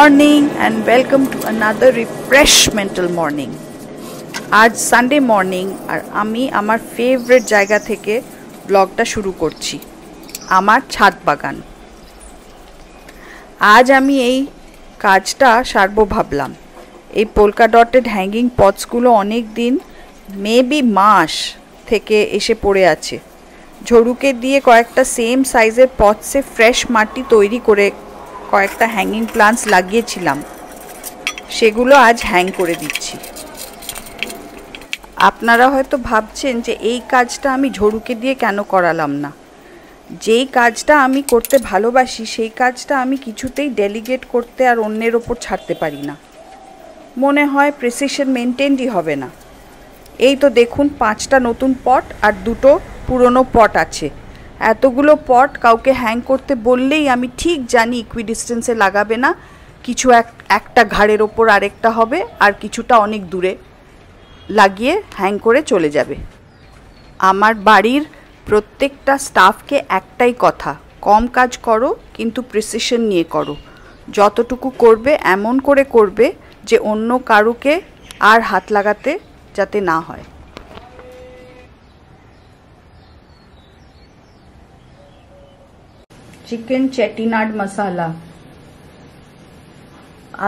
morning and welcome to another refreshmental morning. आज Sunday morning আর আমি আমার ফেভারিট জায়গা থেকে ব্লগটা শুরু করছি, আমার ছাদ বাগান। আজ আমি এই কাজটা সারবো ভাবলাম। এই পোলকা ডটেড হ্যাঙ্গিং পটসগুলো অনেক দিন মেবি মাস থেকে এসে পড়ে আছে। ঝড়ুকে দিয়ে কয়েকটা সেম সাইজের পটসে ফ্রেশ মাটি তৈরি করে কয়েকটা হ্যাঙ্গিং প্লান্টস লাগিয়েছিলাম, সেগুলো আজ হ্যাং করে দিচ্ছি। আপনারা হয়তো ভাবছেন যে এই কাজটা আমি ঝড়ুকে দিয়ে কেন করালাম না। যেই কাজটা আমি করতে ভালোবাসি সেই কাজটা আমি কিছুতেই ডেলিগেট করতে আর অন্যের ওপর ছাড়তে পারি না। মনে হয় প্রিসিশন মেনটেনই হবে না। এই তো দেখুন 5টা নতুন পট আর 2টো পুরনো পট আছে। এতগুলো পট কাউকে হ্যাং করতে বললেই আমি ঠিক জানি ইকুইডিস্টেন্সে লাগাবে না, কিছু একটা ঘাড়ের ওপর আরেকটা হবে আর কিছুটা অনেক দূরে লাগিয়ে হ্যাং করে চলে যাবে। আমার বাড়ির প্রত্যেকটা স্টাফকে একটাই কথা, কম কাজ করো কিন্তু প্রিসিশন নিয়ে করো। যতটুকু করবে এমন করে করবে যে অন্য কারুকে আর হাত লাগাতে যাতে না হয়। চিকেন চেটিনাড মশলা,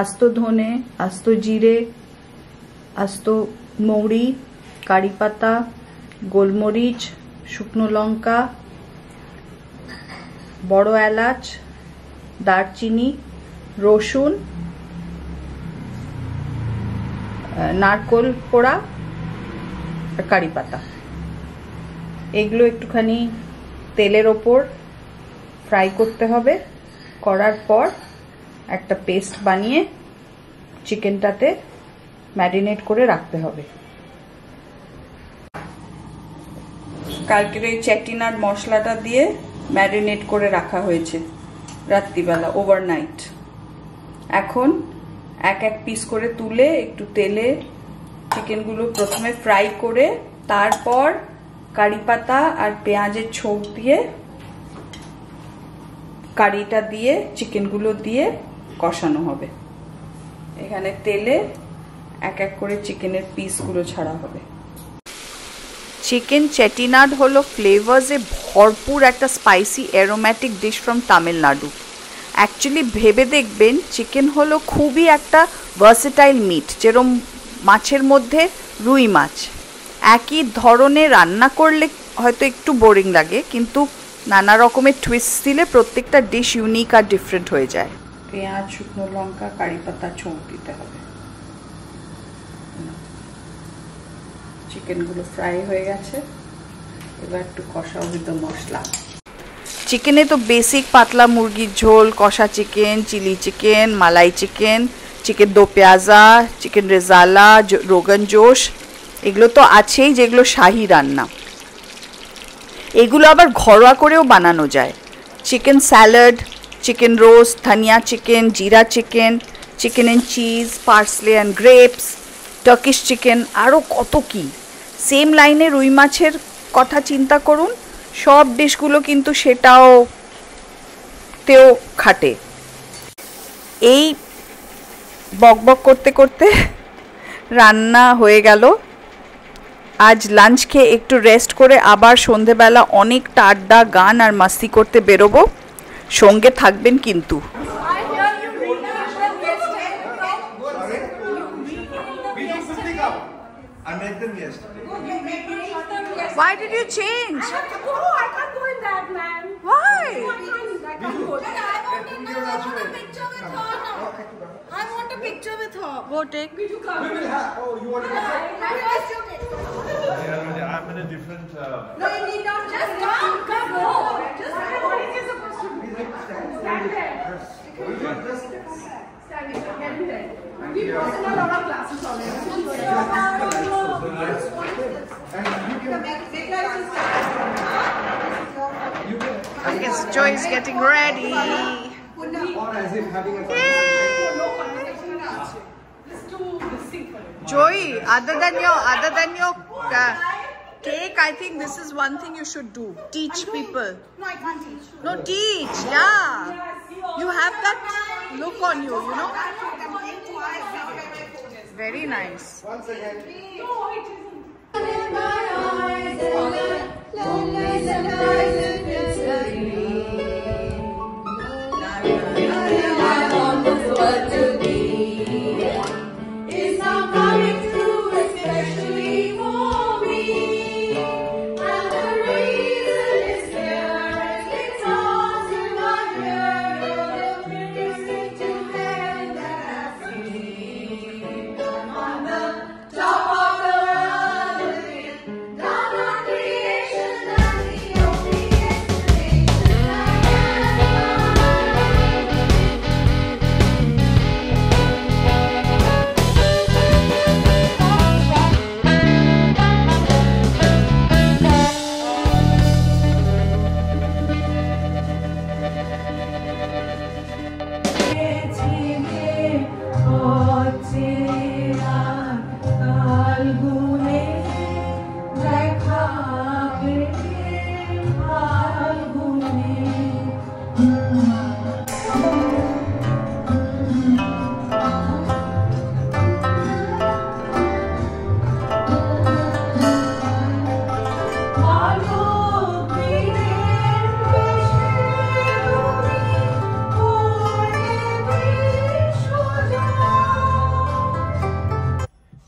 আস্ত ধনে, আস্ত জিরে, আস্ত মৌরি, কারি পাতা, গোলমরিচ, শুকনো লঙ্কা, বড় এলাচ, দারচিনি, রসুন, নারকোল পোড়া আর কারি পাতা, এগুলো একটুখানি তেলের ওপর ফ্রাই করতে হবে। করার পর একটা পেস্ট বানিয়ে চিকেনটাতে ম্যারিনেট করে রাখতে হবে। কালকের এই চেটিনাড মশলাটা দিয়ে ম্যারিনেট করে রাখা হয়েছে রাত্রিবেলা, ওভারনাইট। এখন এক এক পিস করে তুলে একটু তেলে চিকেনগুলো প্রথমে ফ্রাই করে তারপর কারি পাতা আর পেঁয়াজের ছোপ দিয়ে কারিটা দিয়ে চিকেনগুলো দিয়ে কষানো হবে। এখানে তেলে এক এক করে চিকেনের পিসগুলো ছাড়া হবে। চিকেন চেটিনাড হলো ফ্লেভার্সে ভরপুর একটা spicy aromatic dish from Tamil Nadu. Actually ভেবে দেখবেন চিকেন হলো খুবই একটা ভার্সেটাইল মিট, যেরকম মাছের মধ্যে রুই মাছ। একই ধরনের রান্না করলে হয়তো একটু বোরিং লাগে, কিন্তু নানা রকমের টুইস্ট দিলে প্রত্যেকটা ডিশ ইউনিক আর ডিফারেন্ট হয়ে যায়। পেঁয়াজ, শুকনো লঙ্কা, কারি পাতা ছোঁক দিতে হবে। চিকেনগুলো ফ্রাই হয়ে গেছে, এবার একটু কষাও উইথ মশলা। চিকেনে তো বেসিক পাতলা মুরগির ঝোল, কষা চিকেন, চিলি চিকেন, মালাই চিকেন, চিকেন দো পেঁয়াজা, চিকেন রেজালা, রোগন জোশ, এগুলো তো আছেই, যেগুলো শাহি রান্না। এগুলো আবার ঘরোয়া করেও বানানো যায়। চিকেন স্যালাড, চিকেন রোস্ট, ধনিয়া চিকেন, জিরা chicken, chicken and cheese, parsley and grapes, Turkish chicken, আরও কত কি। সেম লাইনে রুই মাছের কথা চিন্তা করুন, সব ডিশগুলো কিন্তু তেও খাটে। এই বকবক করতে করতে রান্না হয়ে গেল। আজ লাঞ্চ খেয়ে একটু রেস্ট করে আবার সন্ধেবেলা অনেকটা আড্ডা, গান আর মাস্তি করতে বেরোবো। সঙ্গে থাকবেন কিন্তু। Why did you change? I have to go. I can't go in that, man. Why? I can't go. I want a picture with her now. I want a picture with her. Go take. We do come. We will have. Oh, you want to get it? Yeah, I'm in a different. No, you need not. Just come. Come. Go. Just what is he supposed to do? Stand there. Standing. Get there. We've gotten a lot of classes already. I guess Joy is getting ready. Or as if having a Joy, other than your Take, I think this is one thing you should do. Teach people. No, I can't teach. No, teach. Yeah. You have that look on you, you know. Very nice. Once again.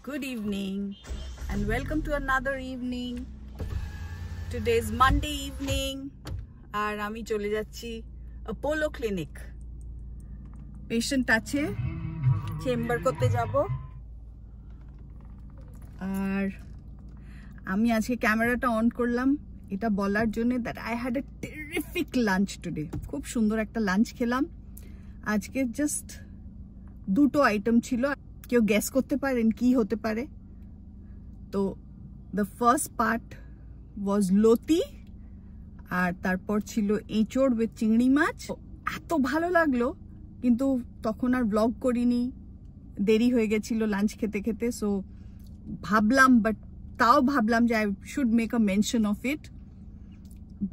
Good evening and welcome to another evening. Today is Monday evening আর আমি চলে যাচ্ছি Apollo clinic. Patient আছে, chamber করতে যাব। আর আমি আজকে ক্যামেরাটা on করলাম এটা বলার জন্য that I had a terrific lunch today. খুব সুন্দর একটা লাঞ্চ খেলাম আজকে। জাস্ট দুটো আইটেম ছিল, কেউ গেস করতে পারেন কি হতে পারে? তো দ্য ফার্স্ট পার্ট ওয়াজ লতি আর তারপর ছিল এঁচড় উইথ চিংড়ি মাছ। এত ভালো লাগলো, কিন্তু তখন আর ব্লগ করিনি, দেরি হয়ে গেছিল লাঞ্চ খেতে খেতে। সো ভাবলাম, বাট তাও ভাবলাম যে I should make a mention of it.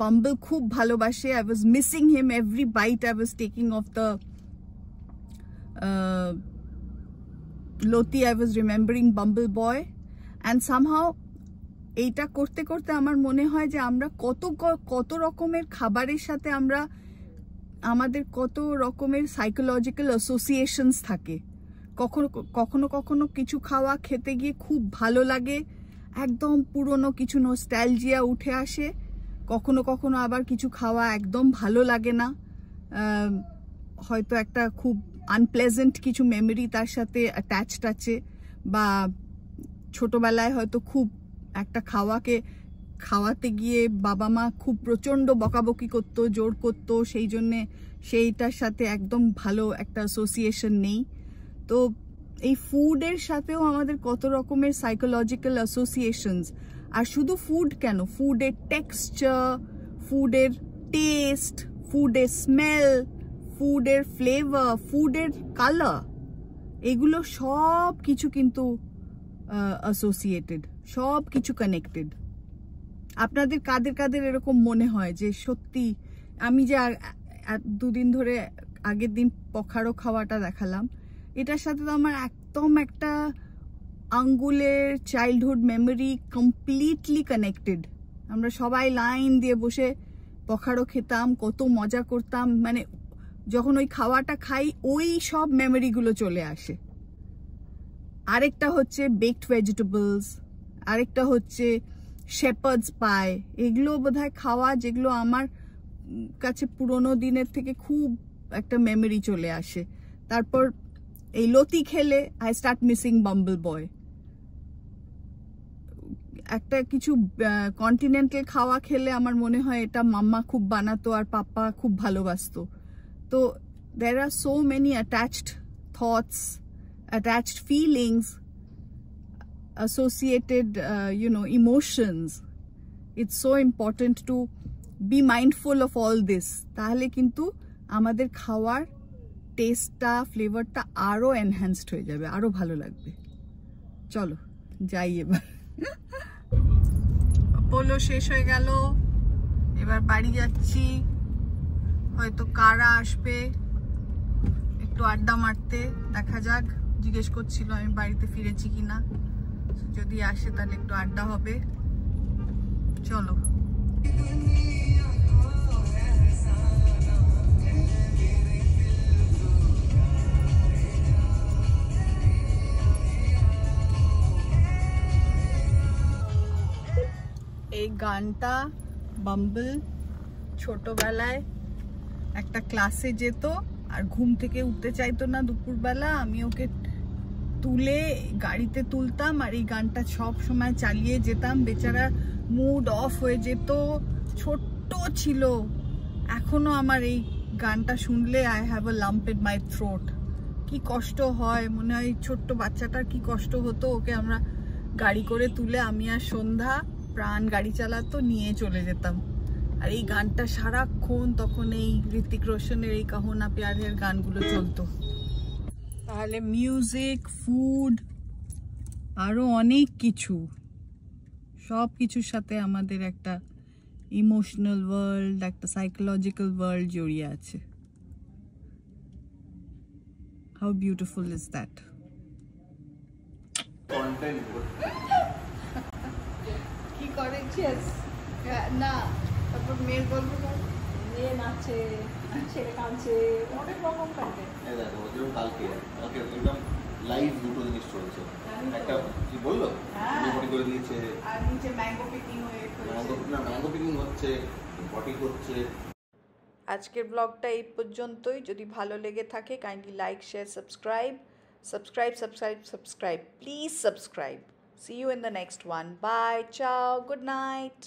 Bumble খুব ভালোবাসে। I was missing him every bite I was taking off the লতি। I was remembering Bumble Boy and somehow এইটা করতে করতে আমার মনে হয় যে আমরা কত রকমের খাবারের সাথে আমাদের কত রকমের সাইকোলজিক্যাল অ্যাসোসিয়েশনস থাকে। কখনো কিছু খাওয়া খেতে গিয়ে খুব ভালো লাগে, একদম পুরনো কিছু নস্টালজিয়া উঠে আসে। কখনো আবার কিছু খাওয়া একদম ভালো লাগে না, হয়তো একটা খুব আনপ্লেজেন্ট কিছু মেমোরি তার সাথে অ্যাটাচড আছে, বা ছোটবেলায় হয়তো খুব একটা খাওয়াতে গিয়ে বাবা মা খুব প্রচণ্ড বকাবকি করতো, জোর করতো, সেই জন্যে সেইটার সাথে একদম ভালো একটা অ্যাসোসিয়েশন নেই। তো এই ফুডের সাথেও আমাদের কত রকমের সাইকোলজিক্যাল অ্যাসোসিয়েশনস। আর শুধু ফুড কেন, ফুডের টেক্সচার, ফুডের টেস্ট, ফুডের স্মেল, ফুডের ফ্লেভার, ফুডের কালার, এগুলো সব কিছু কিন্তু অ্যাসোসিয়েটেড, সব কিছু কানেক্টেড। আপনাদের কাদের এরকম মনে হয় যে সত্যি? আমি যে দুদিন ধরে আগের দিন পখাড়ো খাওয়াটা দেখালাম, এটার সাথে তো আমার একদম একটা আঙ্গুলের চাইল্ডহুড মেমোরি কমপ্লিটলি কানেক্টেড। আমরা সবাই লাইন দিয়ে বসে পখাড়ো খেতাম, কত মজা করতাম, মানে যখন ওই খাওয়াটা খাই ওই সব মেমোরিগুলো চলে আসে। আরেকটা হচ্ছে বেকড ভেজিটেবলস, আরেকটা হচ্ছে শেপার্ডস পাই। এগুলো বোধহয় খাওয়া যেগুলো আমার কাছে পুরোনো দিনের থেকে খুব একটা মেমোরি চলে আসে। তারপর এই লতি খেলে আই স্টার্ট মিসিং বাম্বল বয়। একটা কিছু কন্টিনেন্টাল খাওয়া খেলে আমার মনে হয় এটা মাম্মা খুব বানাতো আর পাপ্পা খুব ভালোবাসতো। তো there are so many attached thoughts, attached feelings, associated emotions. It's so important to be mindful of all this. তাহলে কিন্তু আমাদের খাওয়ার টেস্টটা, ফ্লেভারটা আরো এনহ্যান্সড হয়ে যাবে, আরো ভালো লাগবে। চলো যাই এবার। পোলো শেষ হয়ে গেল, এবার বাড়ি যাচ্ছি। হয়তো কারা আসবে একটু আড্ডা মারতে, দেখা যাক। জিজ্ঞেস করছিল আমি বাড়িতে ফিরেছি কিনা, যদি আসে তাহলে একটু আড্ডা হবে। চলো। এই গানটা বাম্বল ছোটবেলায় একটা ক্লাসে যেত আর ঘুম থেকে উঠতে চাইতো না দুপুরবেলা, আমি ওকে তুলে গাড়িতে তুলতাম আর এই গানটা সব সময় চালিয়ে যেতাম। বেচারা মুড অফ হয়ে যেত, ছোট্ট ছিল। এখনো আমার এই গানটা শুনলে I have a lump in my throat. কি কষ্ট হয়, মনে হয় ছোট্ট বাচ্চাটার কি কষ্ট হতো। ওকে আমরা গাড়ি করে তুলে, আমি আর সন্ধ্যা, প্রাণ গাড়ি চালাতো, নিয়ে চলে যেতাম। আর এই গানটা সারাক্ষণ তখন এই ঋতিক রোশনের এই কাহো না প্যারের গানগুলো চলতো। তাহলে মিউজিক, ফুড, আরো অনেক কিছু, সব কিছুর সাথে আমাদের একটা ইমোশনাল ওয়ার্ল্ড, একটা সাইকোলজিক্যাল ওয়ার্ল্ড জড়িয়ে আছে। How beautiful is that? কি করেছিস না? তারপর মেয়ের গল্প, মেয়ে নাচে, ছেলে কাঁদছে, অনেক রকম কাটে। দেখো যেরকম কালকে একদম লাইভ দুটো জিনিস চলছে। একটা কি বললো, পটি করে দিয়েছে, আর নিচে ম্যাঙ্গো পিকিং ম্যাঙ্গো পিকিং হচ্ছে, পটি হচ্ছে। আজকের ব্লগটা এই পর্যন্তই। যদি ভালো লেগে থাকে kindly like, share, subscribe, please subscribe. See you in the next one. Bye, ciao, good night.